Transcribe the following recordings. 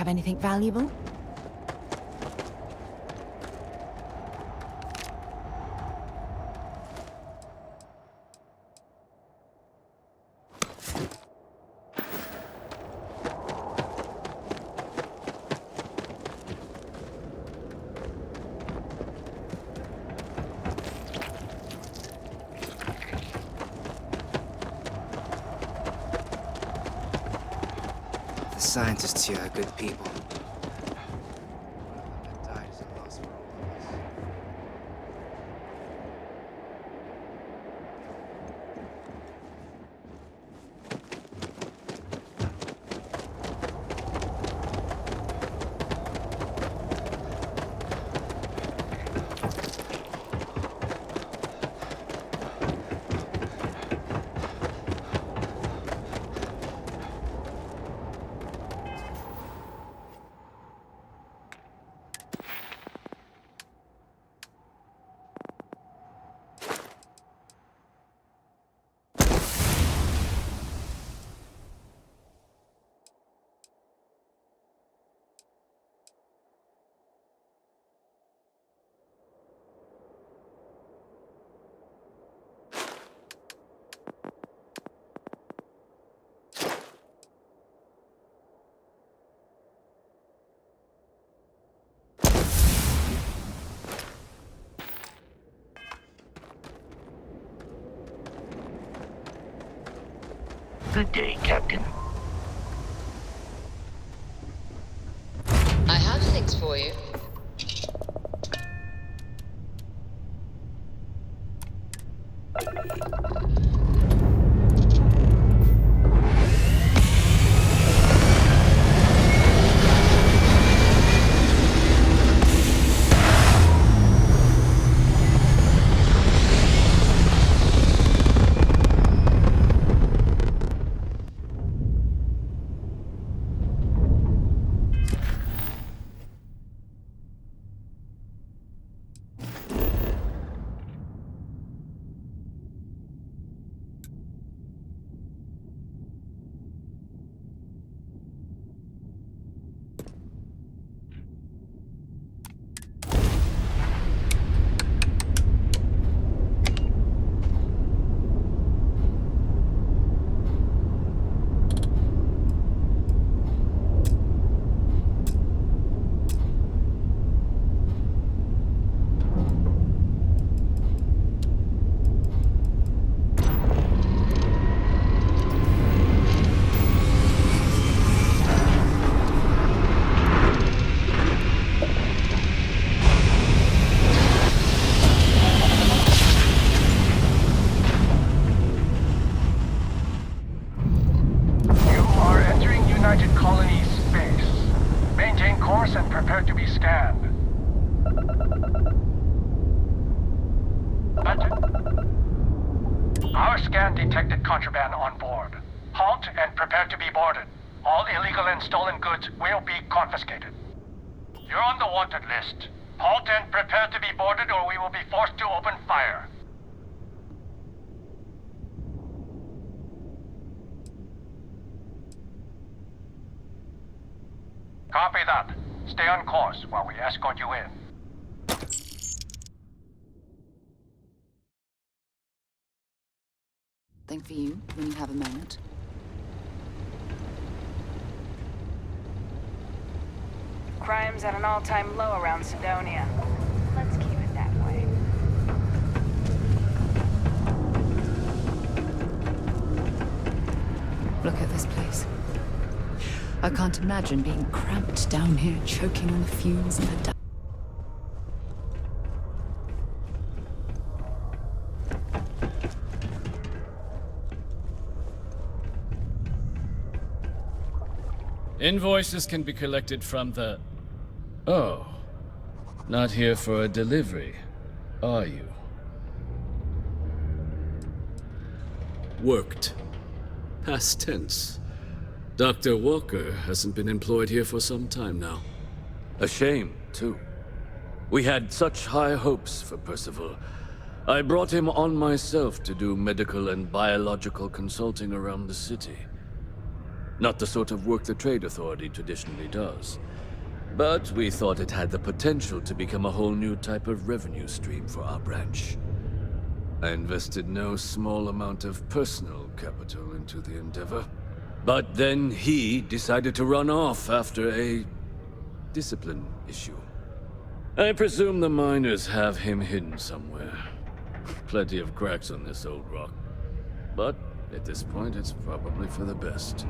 have anything valuable? Scientists here are good people. That died is a loss for all of us. Good day, Captain. I have things for you. Our scan detected contraband on board. Halt and prepare to be boarded. All illegal and stolen goods will be confiscated. You're on the wanted list. Halt and prepare to be boarded or we will be forced to open fire. Copy that. Stay on course while we escort you in. Thing for you when you have a moment. Crime's at an all-time low around Sidonia. Let's keep it that way. Look at this place. I can't imagine being cramped down here, choking on the fumes and the dust. Invoices can be collected from the... Oh. Not here for a delivery, are you? Worked. Past tense. Dr. Walker hasn't been employed here for some time now. A shame, too. We had such high hopes for Percival. I brought him on myself to do medical and biological consulting around the city. Not the sort of work the Trade Authority traditionally does. But we thought it had the potential to become a whole new type of revenue stream for our branch. I invested no small amount of personal capital into the endeavor. But then he decided to run off after a discipline issue. I presume the miners have him hidden somewhere. Plenty of cracks on this old rock. But at this point, it's probably for the best.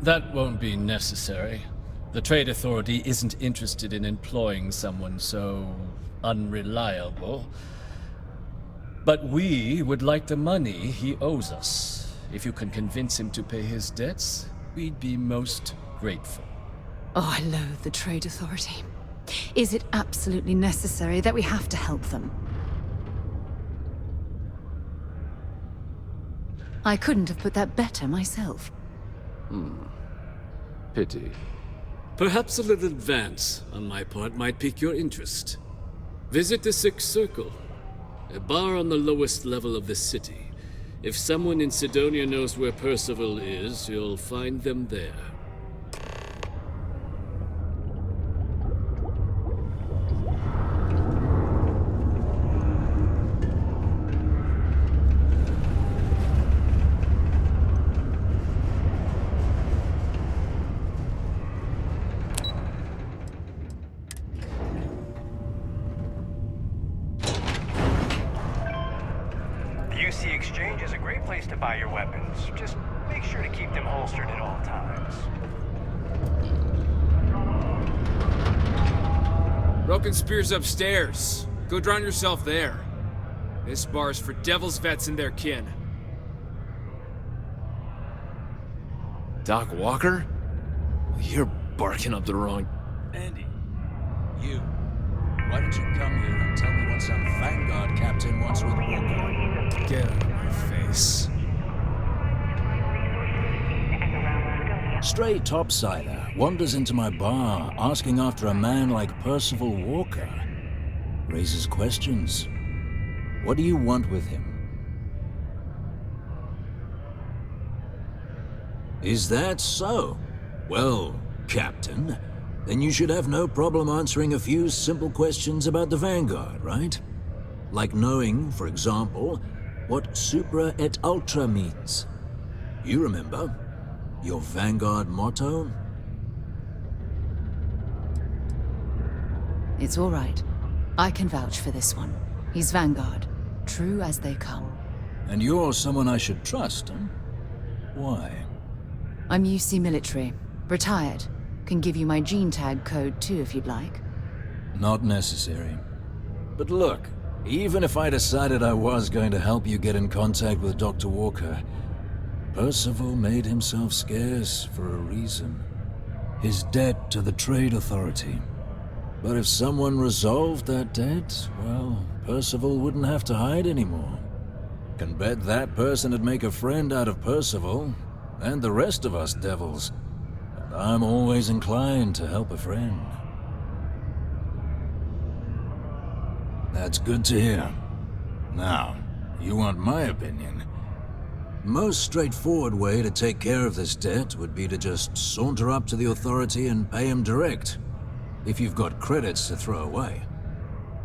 That won't be necessary. The Trade Authority isn't interested in employing someone so unreliable. But we would like the money he owes us. If you can convince him to pay his debts, we'd be most grateful. Oh, I loathe the Trade Authority. Is it absolutely necessary that we have to help them? I couldn't have put that better myself. Pity. Perhaps a little advance on my part might pique your interest. Visit the Sixth Circle, a bar on the lowest level of the city. If someone in Sidonia knows where Percival is, you'll find them there. The Exchange is a great place to buy your weapons. Just make sure to keep them holstered at all times. Broken Spear's upstairs. Go drown yourself there. This bar's for Devil's vets and their kin. Doc Walker? You're barking up the wrong... Andy, you. Why don't you come here and tell me what some Vanguard captain wants with Walker? Get out of my face. Stray topsider wanders into my bar asking after a man like Percival Walker. Raises questions. What do you want with him? Is that so? Well, Captain, then you should have no problem answering a few simple questions about the Vanguard, right? Like knowing, for example, what Supra et Ultra means. You remember? Your Vanguard motto? It's all right. I can vouch for this one. He's Vanguard. True as they come. And you're someone I should trust, huh? Why? I'm UC military. Retired. Can give you my gene tag code too if you'd like. Not necessary. But look, even if I decided I was going to help you get in contact with Dr. Walker, Percival made himself scarce for a reason. His debt to the Trade Authority. But if someone resolved that debt, well, Percival wouldn't have to hide anymore. Can bet that person'd make a friend out of Percival, and the rest of us devils. And I'm always inclined to help a friend. That's good to hear. Now, you want my opinion? Most straightforward way to take care of this debt would be to just saunter up to the Authority and pay him direct, if you've got credits to throw away.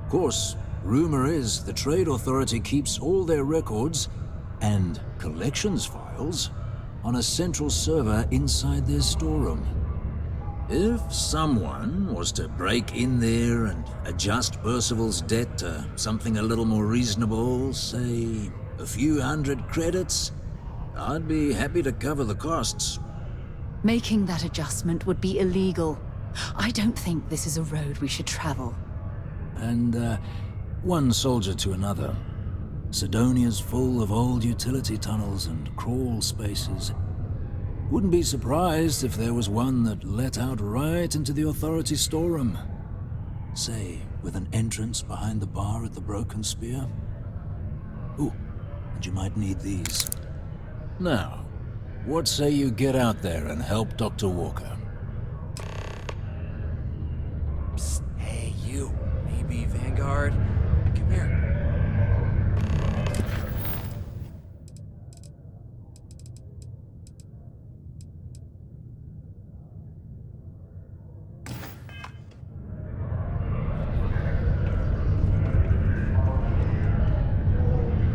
Of course, rumor is the Trade Authority keeps all their records and collections files on a central server inside their storeroom. If someone was to break in there and adjust Percival's debt to something a little more reasonable, say a few hundred credits, I'd be happy to cover the costs. Making that adjustment would be illegal. I don't think this is a road we should travel. And, one soldier to another. Sidonia's full of old utility tunnels and crawl spaces. Wouldn't be surprised if there was one that let out right into the Authority storeroom. Say, with an entrance behind the bar at the Broken Spear. Ooh, and you might need these. Now, what say you get out there and help Dr. Walker? Psst, hey, you. Maybe Vanguard? Come here.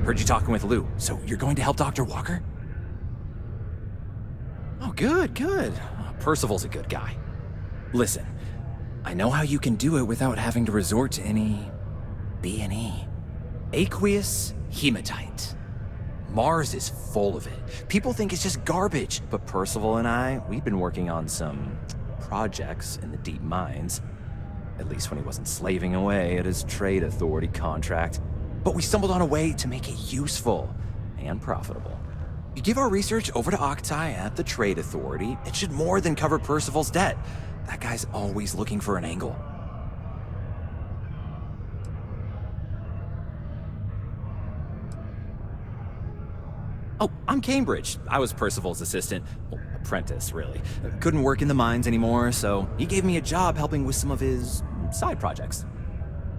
Heard you talking with Lou, so you're going to help Dr. Walker? Oh, good, good. Percival's a good guy. Listen, I know how you can do it without having to resort to any B&E. Aqueous Hematite. Mars is full of it. People think it's just garbage, but Percival and we've been working on some projects in the deep mines. At least when he wasn't slaving away at his trade authority contract. But we stumbled on a way to make it useful and profitable. You give our research over to Octai at the trade authority, it should more than cover Percival's debt. That guy's always looking for an angle. Oh, I'm Cambridge. I was Percival's assistant. Well, apprentice, really. Couldn't work in the mines anymore, so he gave me a job helping with some of his side projects.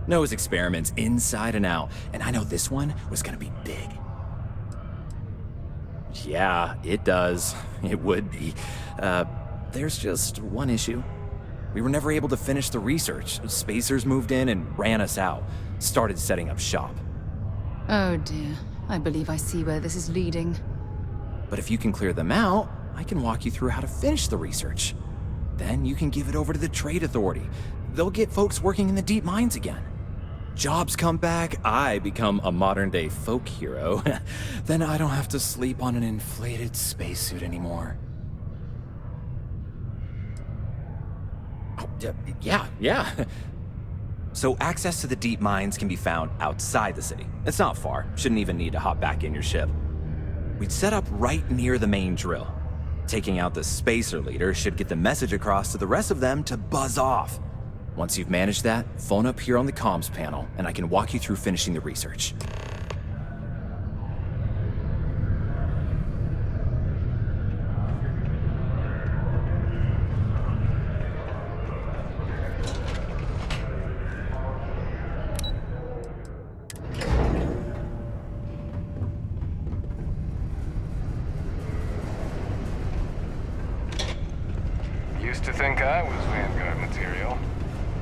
Knows experiments inside and out, and I know this one was gonna be big. Yeah, it does. It would be. There's just one issue. We were never able to finish the research. Spacers moved in and ran us out. Started setting up shop. Oh dear. I believe I see where this is leading. But if you can clear them out, I can walk you through how to finish the research. Then you can give it over to the trade authority. They'll get folks working in the deep mines again. Jobs come back, I become a modern-day folk hero. Then I don't have to sleep on an inflated spacesuit anymore. Oh, yeah. So access to the deep mines can be found outside the city. It's not far. Shouldn't even need to hop back in your ship. We'd set up right near the main drill. Taking out the spacer leader should get the message across to the rest of them to buzz off. Once you've managed that, phone up here on the comms panel, and I can walk you through finishing the research. Used to think I was Vanguard material,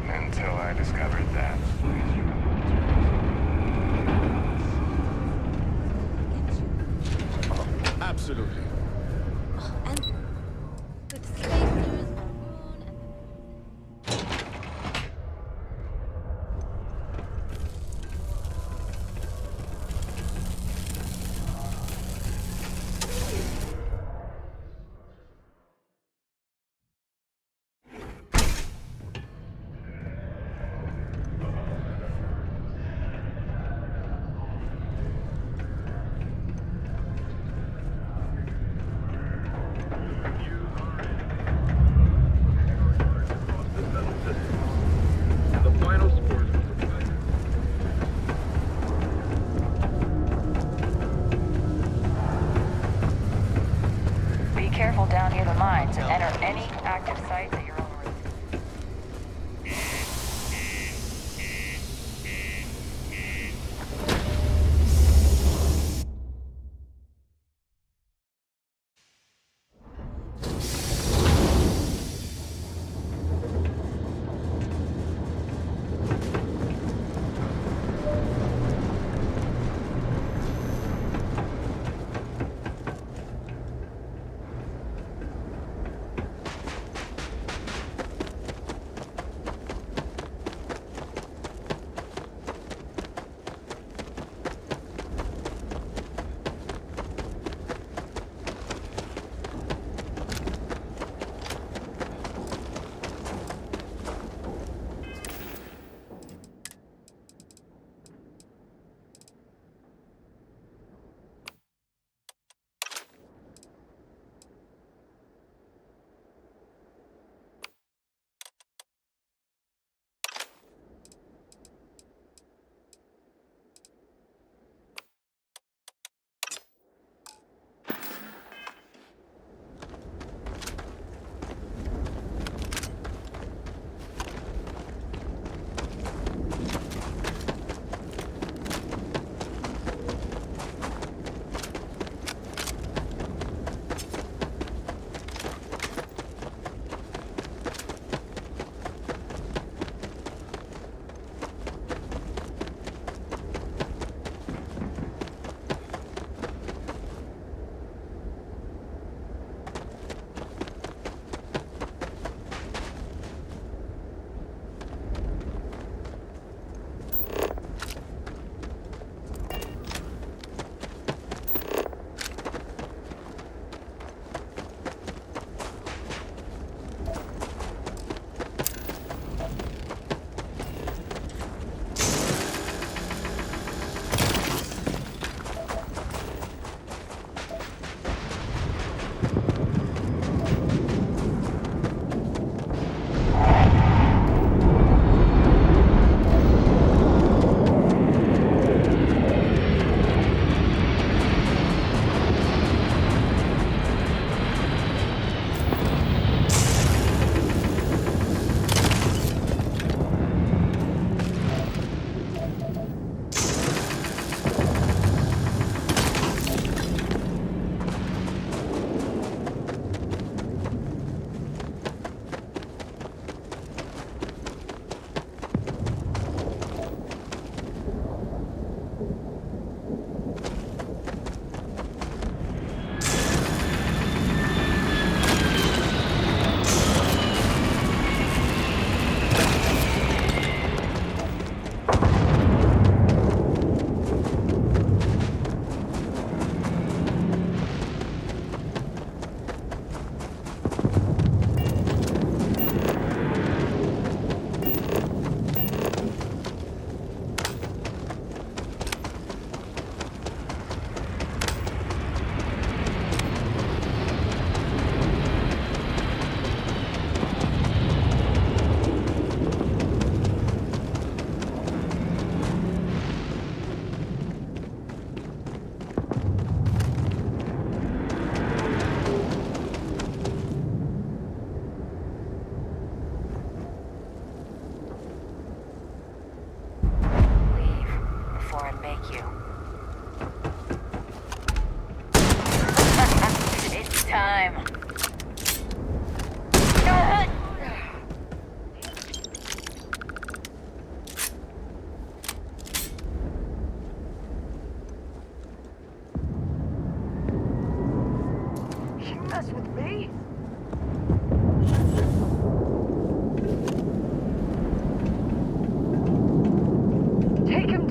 until I discovered that. Absolutely. With spacers, careful down near the mines and enter any active sites at your own risk.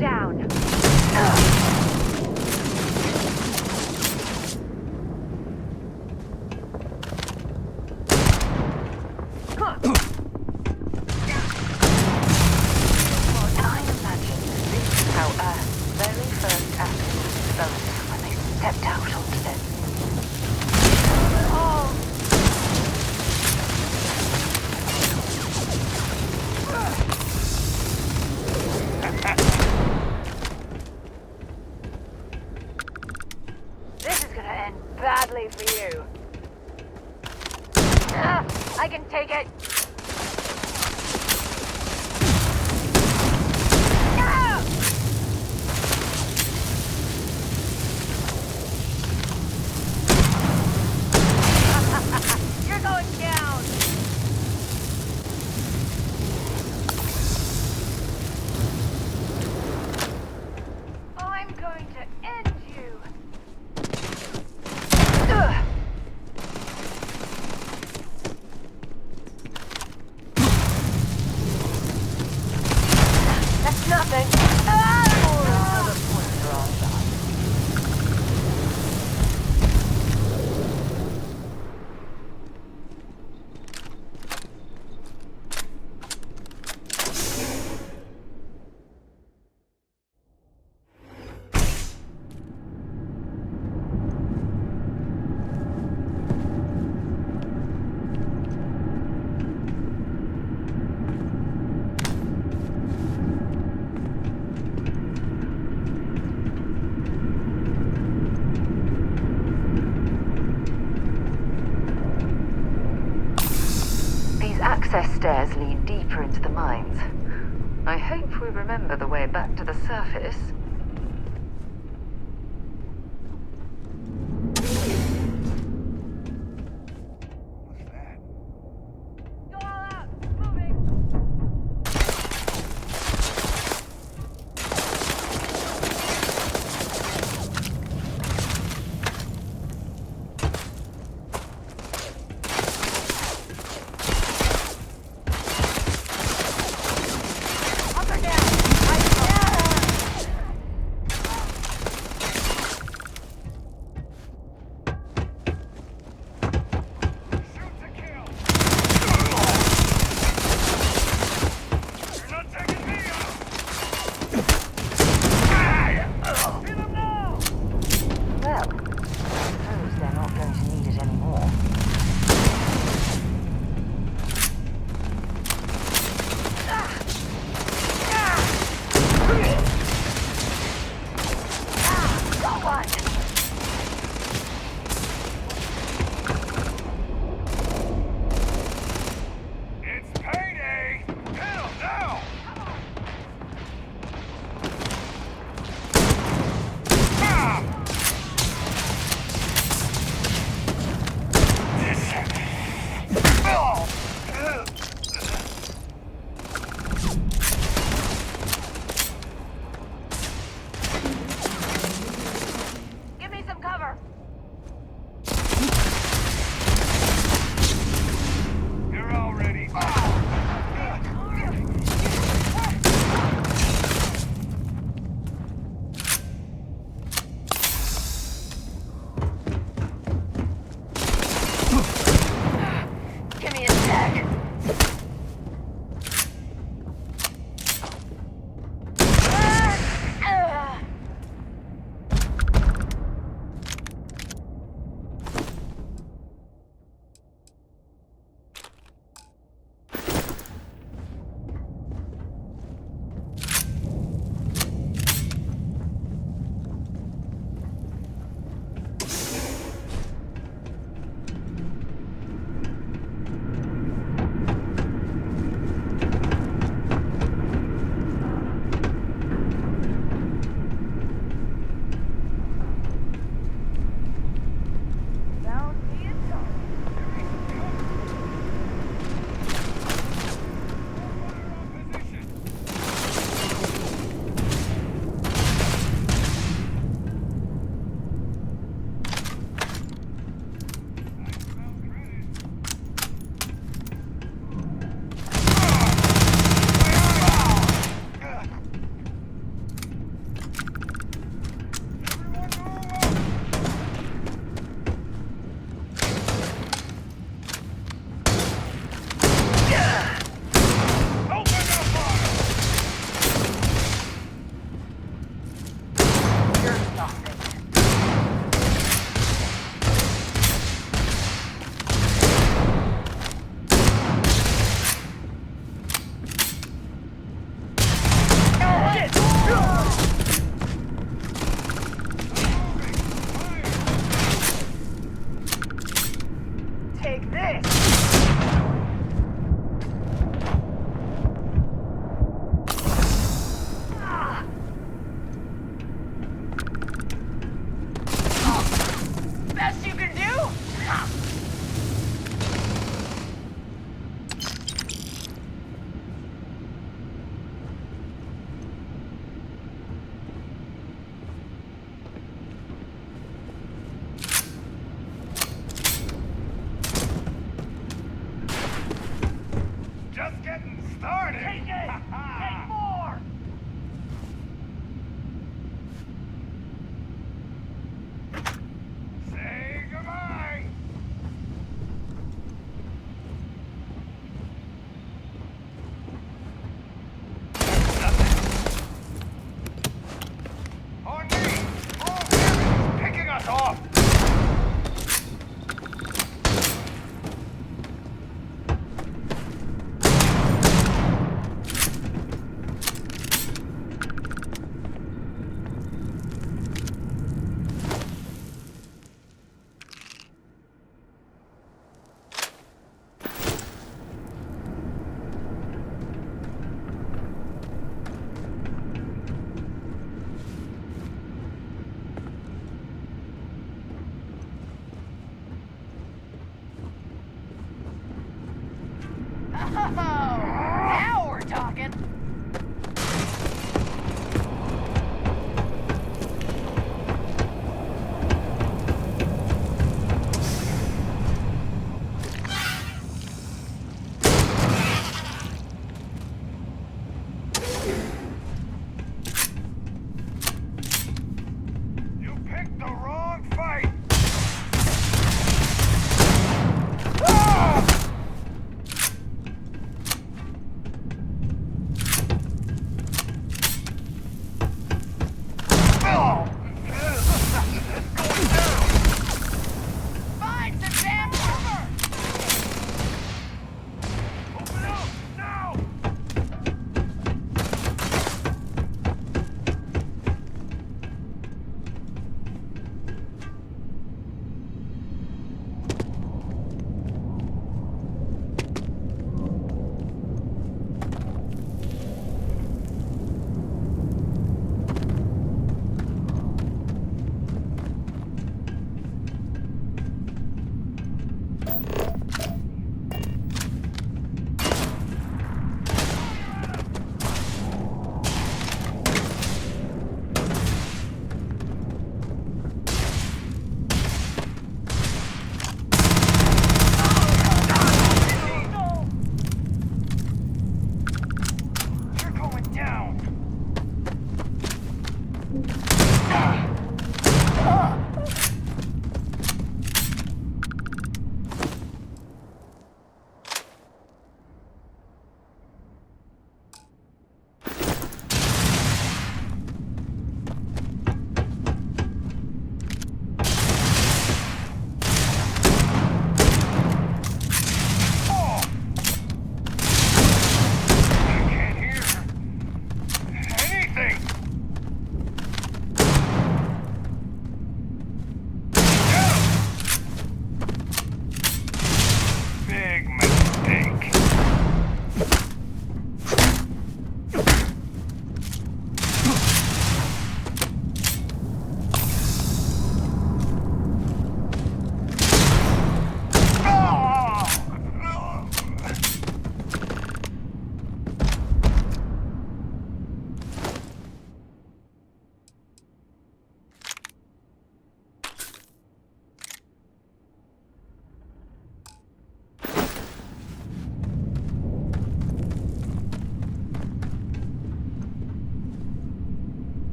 down. I imagine this is how Earth's very first astronauts felt when they stepped out onto this. This is gonna end badly for you. I can take it. You're going down. I'm going to end you. That's nothing. Another point for all that. Access stairs lead deeper into the mines. I hope we remember the way back to the surface. Go all out. Moving. Up or down?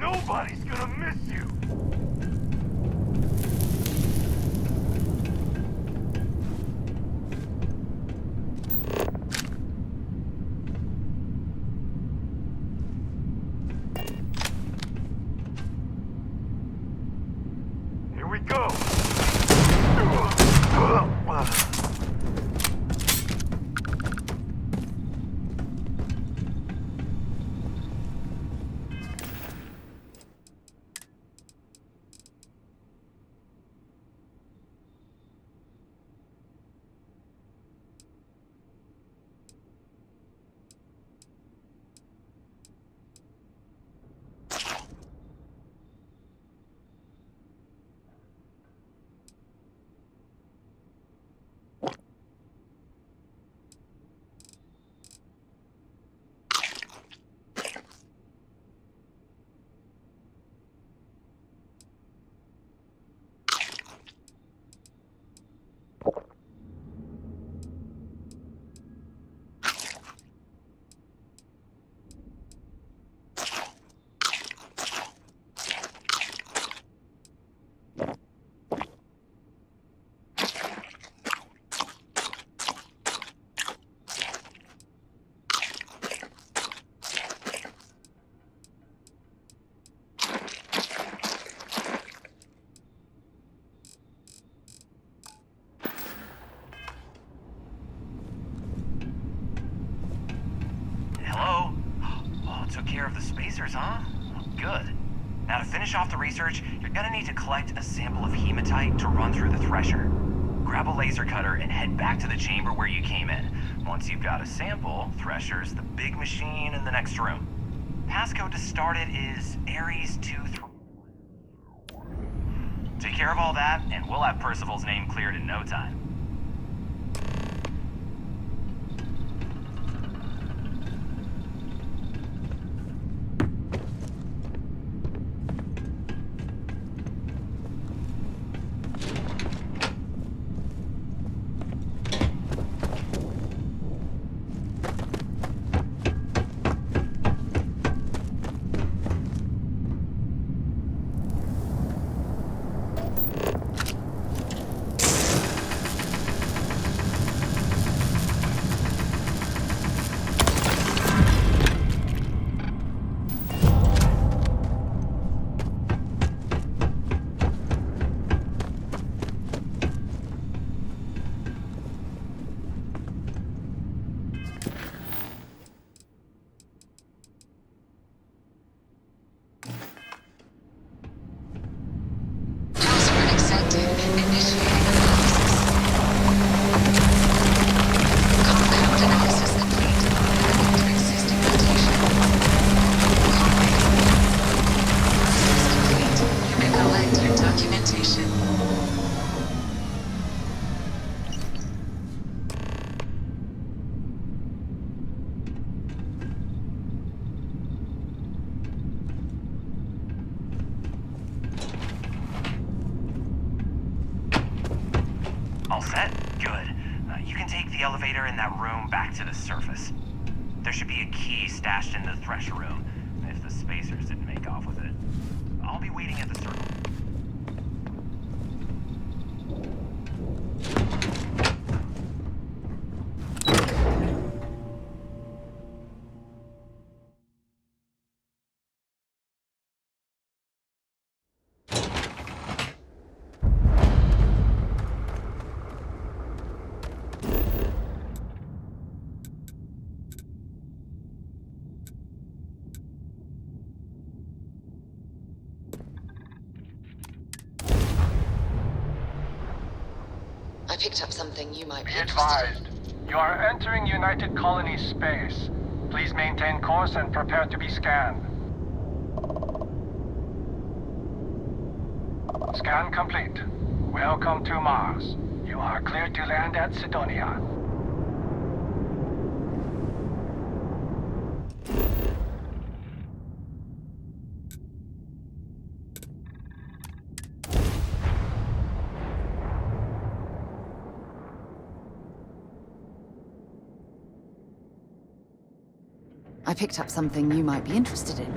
Nobody's gonna miss you. Here we go. Took care of the spacers, huh? Good. Now to finish off the research, you're gonna need to collect a sample of hematite to run through the Thresher. Grab a laser cutter and head back to the chamber where you came in. Once you've got a sample, Thresher's the big machine in the next room. Passcode to start it is Ares 23. Take care of all that, and we'll have Percival's name cleared in no time. All set? Good. You can take the elevator in that room back to the surface. There should be a key stashed in the Thresher room, if the spacers didn't make off with it. I'll be waiting at the circle. I picked up something you might be Be interested advised, you are entering United Colony space. Please maintain course and prepare to be scanned. Scan complete. Welcome to Mars. You are cleared to land at Sidonia. I picked up something you might be interested in.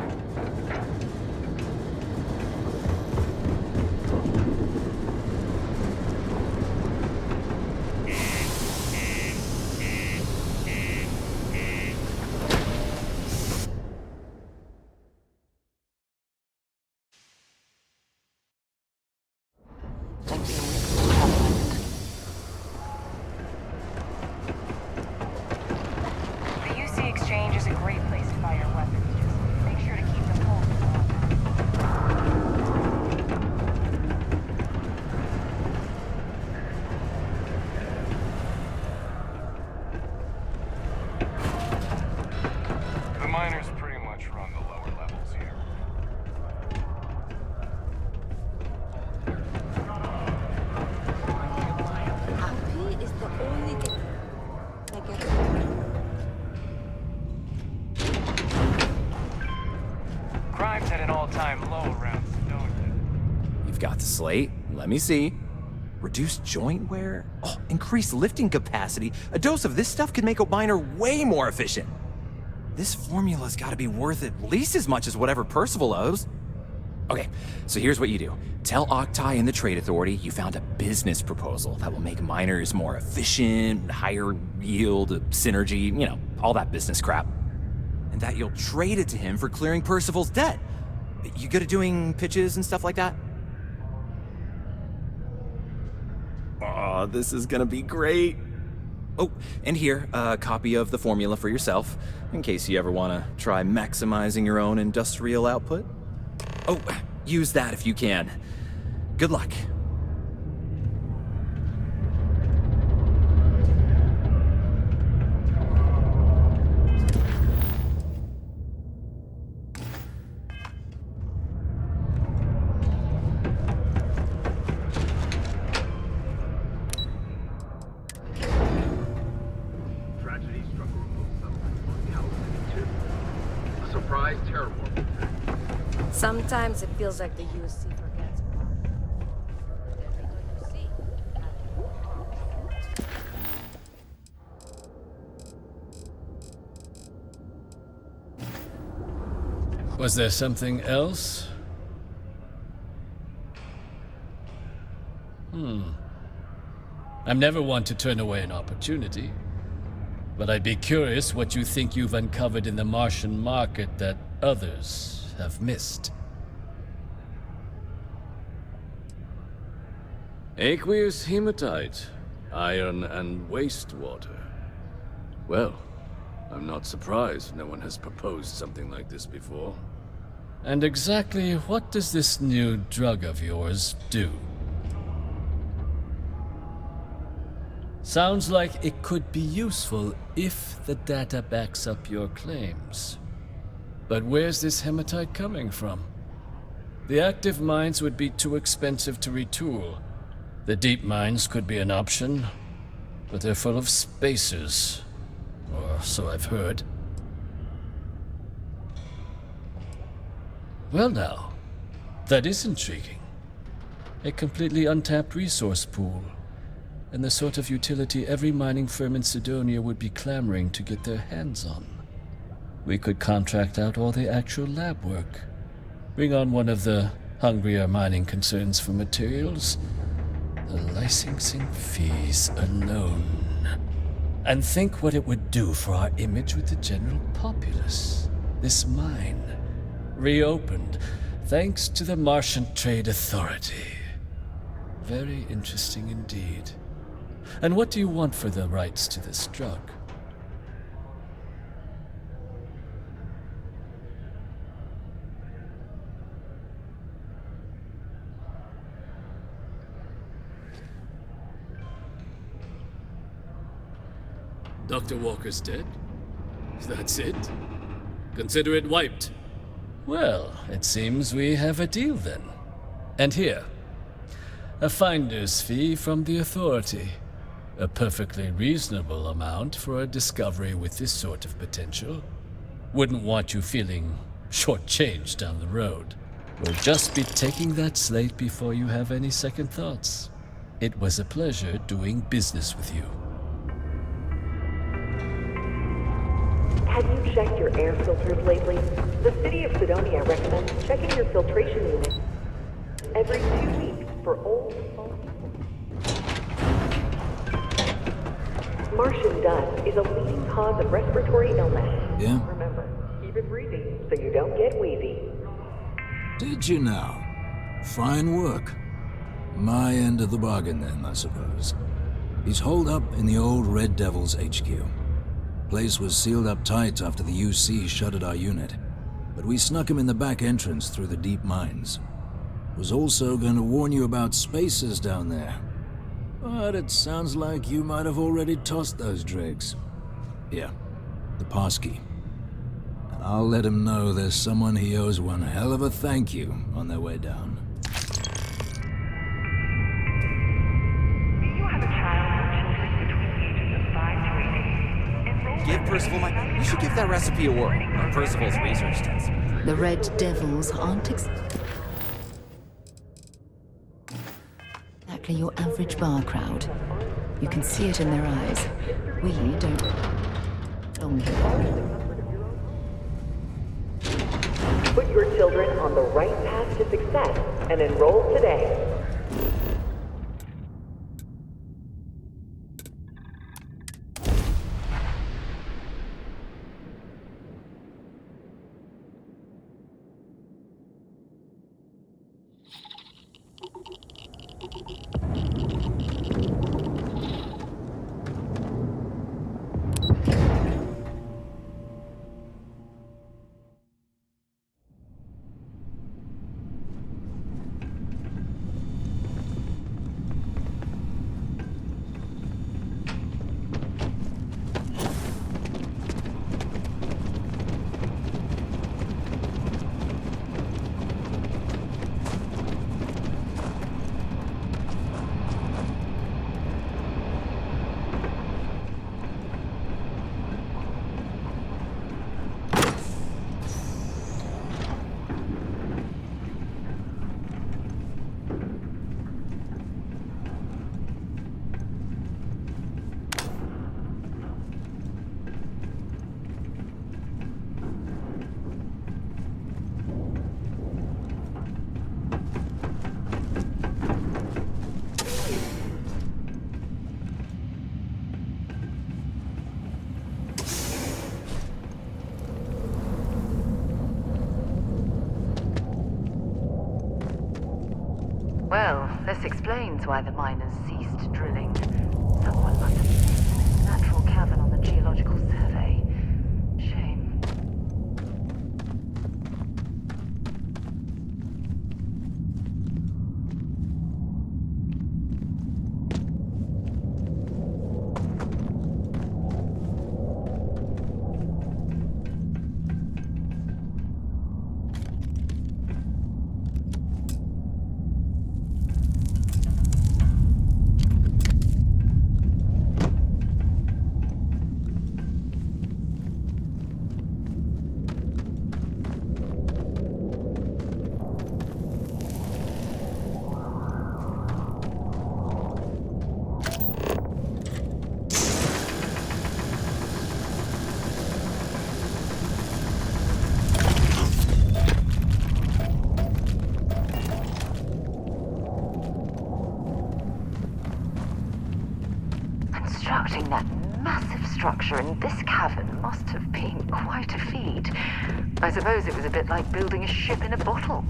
all-time low around Sidonia. You've got the slate. Let me see. Reduced joint wear? Oh, increased lifting capacity. A dose of this stuff could make a miner way more efficient. This formula's gotta be worth at least as much as whatever Percival owes. Okay, so here's what you do. Tell Octai and the Trade Authority you found a business proposal that will make miners more efficient, higher yield, synergy, you know, all that business crap. And that you'll trade it to him for clearing Percival's debt. You good at doing pitches and stuff like that? Oh, this is gonna be great. Oh, and here, a copy of the formula for yourself, in case you ever want to try maximizing your own industrial output. Oh, use that if you can. Good luck. Sometimes it feels like the UC forgets a lot. Was there something else? I'm never one to turn away an opportunity. But I'd be curious what you think you've uncovered in the Martian market that others have missed. Aqueous hematite, iron and wastewater. Well, I'm not surprised no one has proposed something like this before. And exactly what does this new drug of yours do? Sounds like it could be useful if the data backs up your claims. But where's this hematite coming from? The active mines would be too expensive to retool. The deep mines could be an option, but they're full of spacers, or so I've heard. Well now, that is intriguing. A completely untapped resource pool, and the sort of utility every mining firm in Sidonia would be clamoring to get their hands on. We could contract out all the actual lab work, bring on one of the hungrier mining concerns for materials, the licensing fees alone. And think what it would do for our image with the general populace. This mine, reopened, thanks to the Martian Trade Authority. Very interesting indeed. And what do you want for the rights to this drug? Dr. Walker's dead? That's it? Consider it wiped. Well, it seems we have a deal then. And here, a finder's fee from the Authority. A perfectly reasonable amount for a discovery with this sort of potential. Wouldn't want you feeling shortchanged down the road. We'll just be taking that slate before you have any second thoughts. It was a pleasure doing business with you. Have you checked your air filters lately? The city of Sidonia recommends checking your filtration unit every 2 weeks for old faulty. Martian dust is a leading cause of respiratory illness. Yeah? Remember, keep it breezy so you don't get wheezy. Did you now? Fine work. My end of the bargain then, I suppose. He's holed up in the old Red Devils HQ. Place was sealed up tight after the UC shuttered our unit, but we snuck him in the back entrance through the deep mines. Was also going to warn you about spacers down there. But it sounds like you might have already tossed those dregs. Here, the passkey. And I'll let him know there's someone he owes one hell of a thank you on their way down. Give Percival, you should give that recipe a whirl. Percival's research tends. The Red Devils aren't exactly your average bar crowd. You can see it in their eyes. We don't belong here. Put your children on the right path to success and enroll today. Well, this explains why the miners ceased drilling. Someone must have missed this natural cavern on the geological survey. Shame. Constructing that massive structure in this cavern must have been quite a feat. I suppose it was a bit like building a ship in a bottle.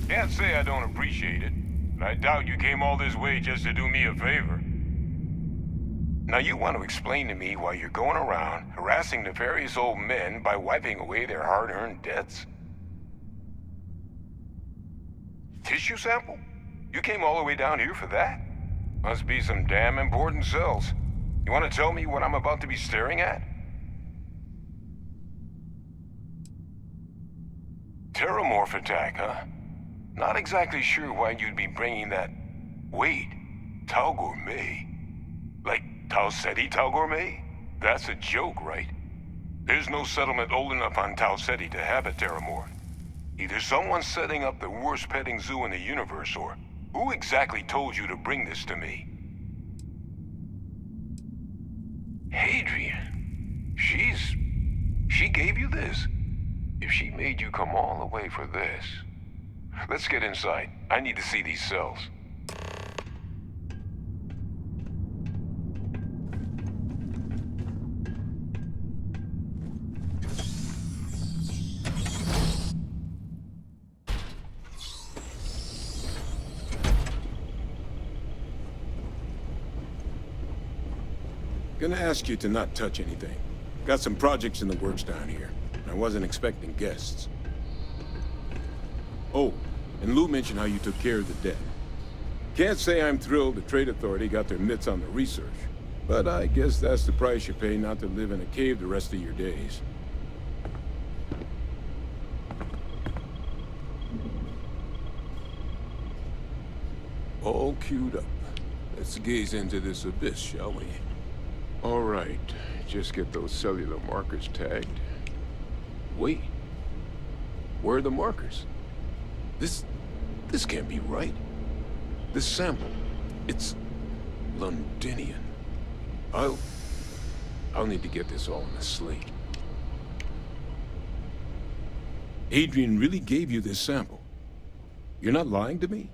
Can't say I don't appreciate it, but I doubt you came all this way just to do me a favor. Now you want to explain to me why you're going around harassing nefarious old men by wiping away their hard-earned debts? Tissue sample? You came all the way down here for that? Must be some damn important cells. You want to tell me what I'm about to be staring at? Terramorph attack, huh? Not exactly sure why you'd be bringing that... Wait, Tau Gourmet? Like Tau Ceti Tau Gourmet? That's a joke, right? There's no settlement old enough on Tau Ceti to have a Terramorph. Either someone's setting up the worst petting zoo in the universe, or who exactly told you to bring this to me? Hadrian. She gave you this? If she made you come all the way for this... Let's get inside. I need to see these cells. Gonna ask you to not touch anything. Got some projects in the works down here. I wasn't expecting guests. Oh, and Lou mentioned how you took care of the dead. Can't say I'm thrilled the Trade Authority got their mitts on the research, but I guess that's the price you pay not to live in a cave the rest of your days. All queued up. Let's gaze into this abyss, shall we? All right, just get those cellular markers tagged. Wait, where are the markers? This can't be right. This sample, it's Londinian. I'll need to get this all on a slate. Hadrian really gave you this sample. You're not lying to me?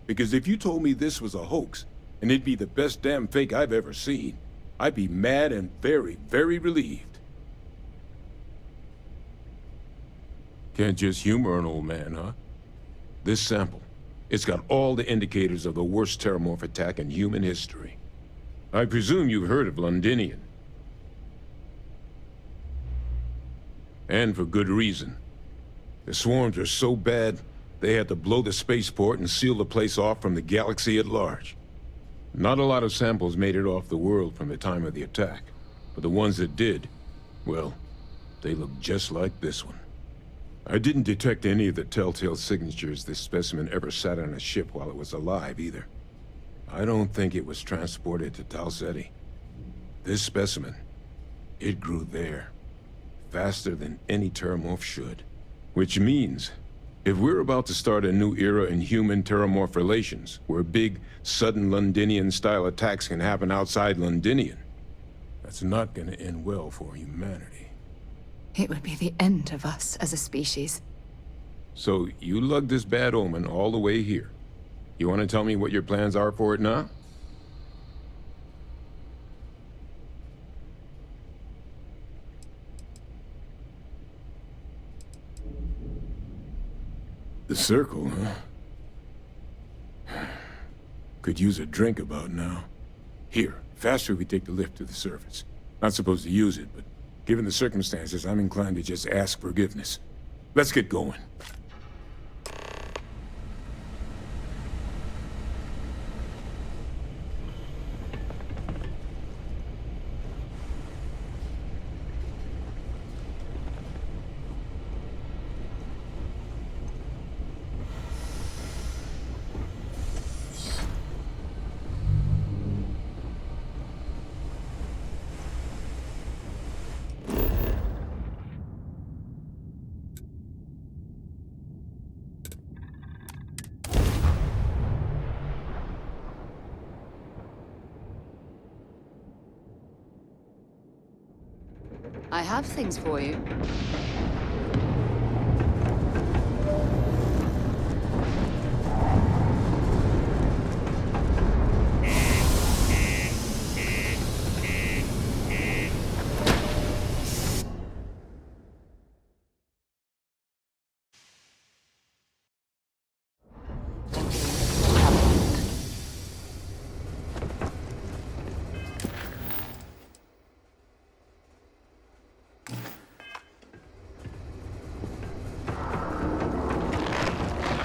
Because if you told me this was a hoax, and it'd be the best damn fake I've ever seen, I'd be mad and very, very relieved. Can't just humor an old man, huh? This sample, it's got all the indicators of the worst terramorph attack in human history. I presume you've heard of Londinian. And for good reason. The swarms are so bad, they had to blow the spaceport and seal the place off from the galaxy at large. Not a lot of samples made it off the world from the time of the attack, but the ones that did, well, they look just like this one. I didn't detect any of the telltale signatures this specimen ever sat on a ship while it was alive, either. I don't think it was transported to Tau Ceti. This specimen, it grew there, faster than any terramorph should. Which means, if we're about to start a new era in human-terramorph relations, where big, sudden Londinian-style attacks can happen outside Londinian, that's not gonna end well for humanity. It would be the end of us as a species. So, you lugged this bad omen all the way here. You want to tell me what your plans are for it now? The circle, huh? Could use a drink about now. Here, faster we take the lift to the surface. Not supposed to use it, but given the circumstances, I'm inclined to just ask forgiveness. Let's get going. I have things for you.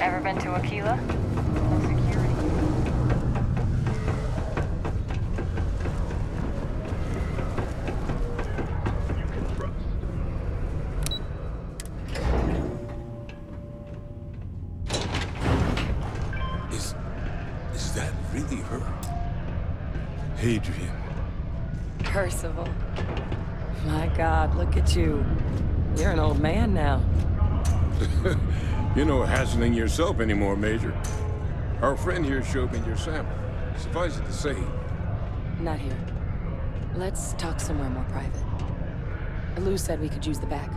Ever been to Aquila? No security. Is that really her? Hadrian. Percival. My God, look at you. You're an old man now. You're no hassling yourself anymore, Major. Our friend here showed me your sample. Suffice it to say... Not here. Let's talk somewhere more private. Lou said we could use the back.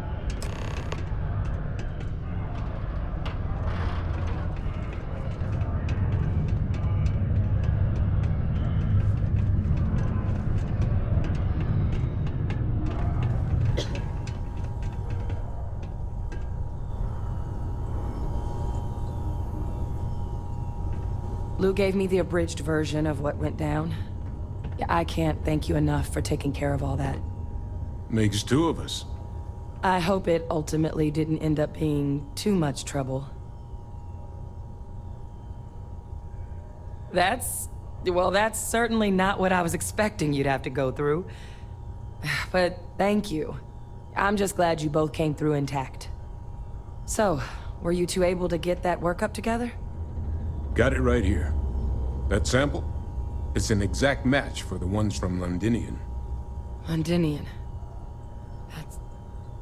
Lou gave me the abridged version of what went down. I can't thank you enough for taking care of all that. Makes two of us. I hope it ultimately didn't end up being too much trouble. That's certainly not what I was expecting you'd have to go through. But thank you. I'm just glad you both came through intact. So, were you two able to get that workup together? Got it right here. That sample? It's an exact match for the ones from Londinian. Londinian.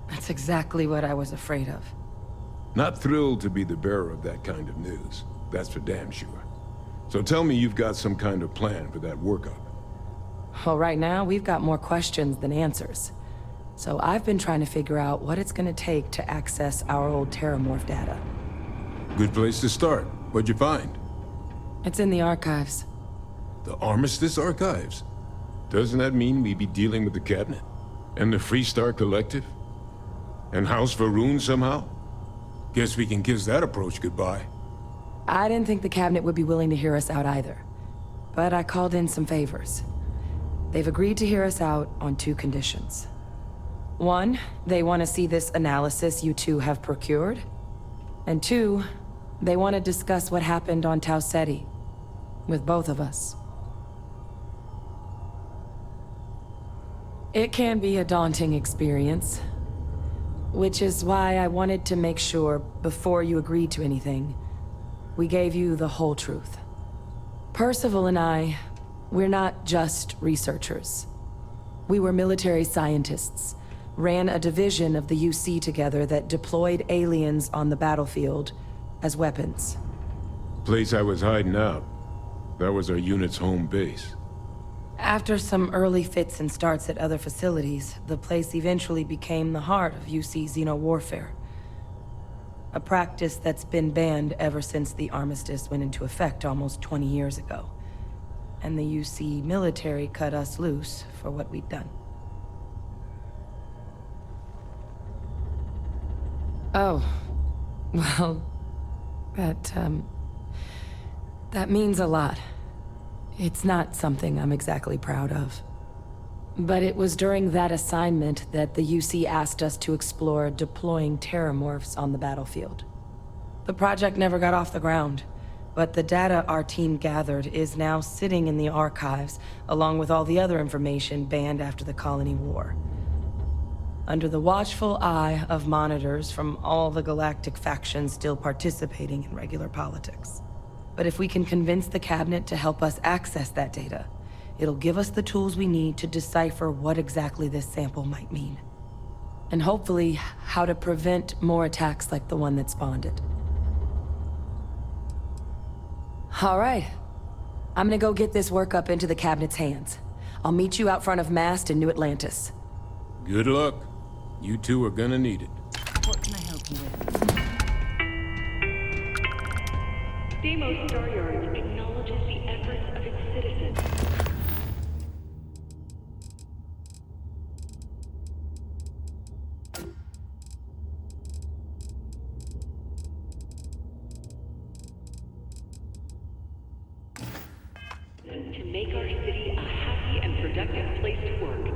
That's exactly what I was afraid of. Not thrilled to be the bearer of that kind of news. That's for damn sure. So tell me you've got some kind of plan for that workup. Well, right now, we've got more questions than answers. So I've been trying to figure out what it's gonna take to access our old Terramorph data. Good place to start. What'd you find? It's in the archives. The Armistice Archives? Doesn't that mean we'd be dealing with the Cabinet? And the Freestar Collective? And House Varun somehow? Guess we can kiss that approach goodbye. I didn't think the Cabinet would be willing to hear us out either. But I called in some favors. They've agreed to hear us out on 2 conditions. 1, they want to see this analysis you two have procured. And 2, they want to discuss what happened on Tau Ceti. With both of us. It can be a daunting experience. Which is why I wanted to make sure, before you agreed to anything, we gave you the whole truth. Percival and I, we're not just researchers. We were military scientists, ran a division of the UC together that deployed aliens on the battlefield as weapons. Place I was hiding out. That was our unit's home base. After some early fits and starts at other facilities, the place eventually became the heart of UC xeno-warfare. A practice that's been banned ever since the armistice went into effect almost 20 years ago. And the UC military cut us loose for what we'd done. Oh, well, that means a lot. It's not something I'm exactly proud of. But it was during that assignment that the UC asked us to explore deploying terramorphs on the battlefield. The project never got off the ground, but the data our team gathered is now sitting in the archives, along with all the other information banned after the Colony War. Under the watchful eye of monitors from all the galactic factions still participating in regular politics. But if we can convince the Cabinet to help us access that data, it'll give us the tools we need to decipher what exactly this sample might mean. And hopefully, how to prevent more attacks like the one that spawned it. All right. I'm gonna go get this work up into the Cabinet's hands. I'll meet you out front of Mast in New Atlantis. Good luck. You two are gonna need it. What can I help you with? Deimos Star Yards acknowledges the efforts of its citizens. To make our city a happy and productive place to work.